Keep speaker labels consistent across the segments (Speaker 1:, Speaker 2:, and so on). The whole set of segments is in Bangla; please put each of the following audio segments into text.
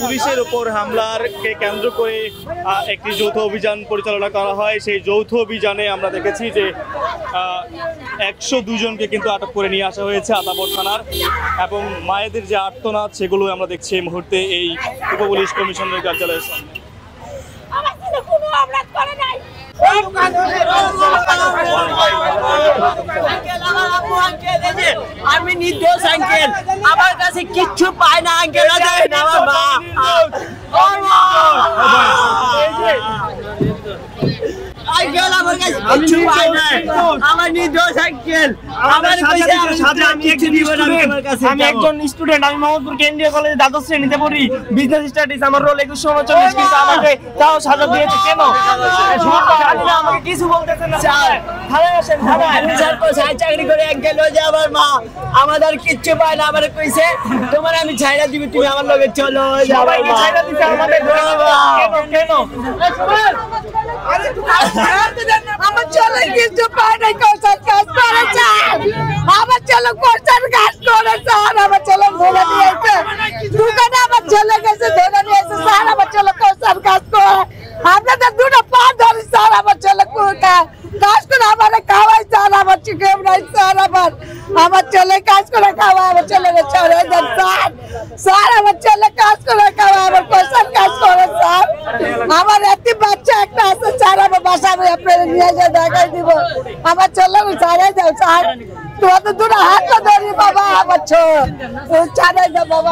Speaker 1: পুলিশের উপর হামলাকে কেন্দ্র করে একটি যৌথ অভিযান পরিচালনা করা হয়। সেই যৌথ অভিযানে আমরা দেখেছি যে 102 জনকে কিন্তু আটক করে নিয়ে আসা হয়েছে আতাবর থানার, এবং মায়েদের যে আর্তনাদ সেগুলো আমরা দেখছি এই মুহূর্তে এই উপপুলিশ কমিশনারের কার্যালয়ের সামনে।
Speaker 2: আমি নির্দোষ আঙ্কেল, আমার কাছে কিচ্ছু পায় না আঙ্কেল। আমার মা আঙ্কেল আমার কাছে কিচ্ছু পায় না, আমার নির্দোষ আঙ্কেল।
Speaker 3: আমি একজন স্টুডেন্ট, আমি মোহাম্মদপুর কেন্দ্রীয় কলেজে দ্বাদশ শ্রেণীতে পড়ি, বিজনেস স্টাডিজ। আমার রোল 2139, কিন্তু আমাকে তাও সাজা দিয়েছে কেন? আমাকে কিছু বলতেছে না।
Speaker 2: চাকরি করে আঙ্কেল হয়ে যায় আমার মা, আমাদের কিচ্ছু পায় না। আমার কইছে তোমার আমি ছাইড়া দিবি, তুমি আমার লগে চলো।
Speaker 3: সবাইকে ছাইড়া দিতে আমাদের কেন?
Speaker 4: আমার ছেলে কিছু পায় নাই, কোর্সের কাজ করেছে। আমার ছেলে কোর্সের কাজ করেছে, আর আমার ছেলে ধরে নিয়েছে দোকানে। আমার ছেলে গেছে ধরে নিয়েছে স্যার, আমার ছেলে কোর্সের কাজ করে। আপনাদের দুটো পা ধরি স্যার, আমার ছেলে কাজ করে আমার খাওয়াই স্যার। আমার চিকেন নাই স্যার, আমার ছেলে কাজ করে খাওয়ায়। আমার ছেলেকে ছেড়ে দেন স্যার। স্যার আমার ছেলে কাজ করে খাওয়ায়, আমার কোর্সের কাজ করে স্যার। আমার একটি বাচ্চা একটা আছে স্যার, আমার বাসা আমি আপনাদের নিয়ে যা দেখাই দিব। আমার ছেলে ছাড়াই দাও স্যার, তোমাদের দুটো হাত ধরি বাবা। আমার ছাড়াই দাও বাবা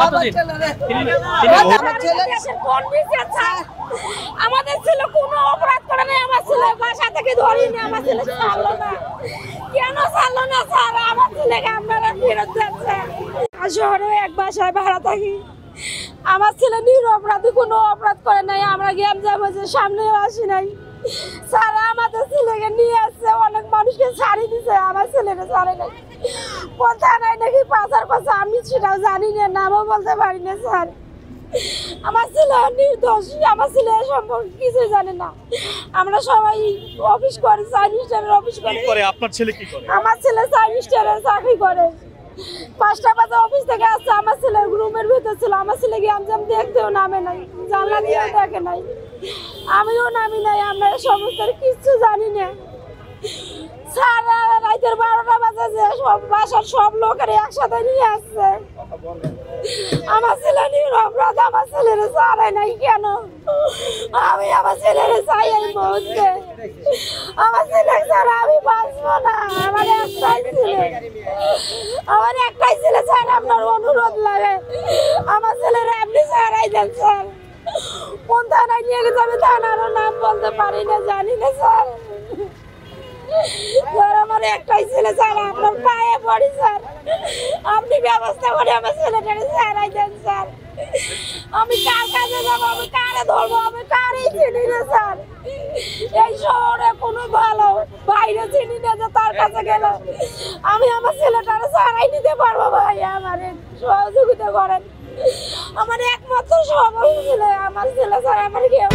Speaker 4: আমার ছেলে।
Speaker 5: আমাদের ছেলে কোনো অপরাধ করে নাই, আমার ছেলে বাসা থেকে ধরিনি। আমার ছেলে ছাড়লো না, কেন ছাড়লো না স্যার? আমার ছেলেকে আপনারা ফেরত দিচ্ছেন। শহরে এক বাসায় ভাড়া থাকি, আমার ছেলে নিরপরাধী, কোনো অপরাধ করে নাই। আমরা গেম জামাজের সামনেও আসি নাই স্যার। আমাদের ছেলেকে নিয়ে আসছে, অনেক মানুষকে ছাড়ি দিছে, আমার ছেলেকে ছাড়ে নাই। কোথায় নাই নাকি পাচার করছে, আমি সেটাও জানি না, নামও বলতে পারি না স্যার। আমার ছেলে নির্দোষ, আমার ছেলে সম্পর্কে কিছু জানে না। আমরা সবাই অফিস করি, চাইনিজ অফিস করে।
Speaker 1: আপনার ছেলে কি করে?
Speaker 5: আমার ছেলে চাইনিজ চাকরি করে। 5টা বাজে অফিস থেকে আসছে, আমার ছেলে রুমের ভিতর ছিল। আমার ছেলে গেমজাম দেখতেও নামে নাই, জানলা দিয়েও দেখে নাই, আমিও নামি নাই। আমরা সমস্ত কিছু জানি না স্যার। রাতের 12টা বাজে যে সব বাসার সব লোকের একসাথে নিয়ে আসছে। আমার ছেলে নিরপরাধ, আমার ছেলের ছাড়ে নাই কেন? আমি আমার ছেলের চাই এই মুহূর্তে। আমার ছেলে ছাড়া আমি বাঁচবো না। আমার একটাই ছেলে স্যার, আপনার অনুরোধ লাগে আমার ছেলের এমনি ছাড়াই দেন স্যার। কোন থানায় নিয়ে গেছে আমি থানারও নাম বলতে পারি না, জানি না স্যার। স্যার আমার একটাই ছেলে স্যার, আপনার পায়ে পড়ি স্যার, আপনি ব্যবস্থা করে আমার ছেলেটাকে ছাড়াই দেন স্যার। আমি কার কাছে যাবো, আমি কারে ধরবো, আমি কারেই চিনি না স্যার। এই শহরে কোনো ভালো বাইরে চিনি না যে তার কাছে গেলে আমি আমার ছেলেটাকে ছাড়াই নিতে পারবো। ভাই আমার সহযোগিতা করেন, আমার একমাত্র সবল ছেলে, আমার ছেলে ছাড়া আমার কেউ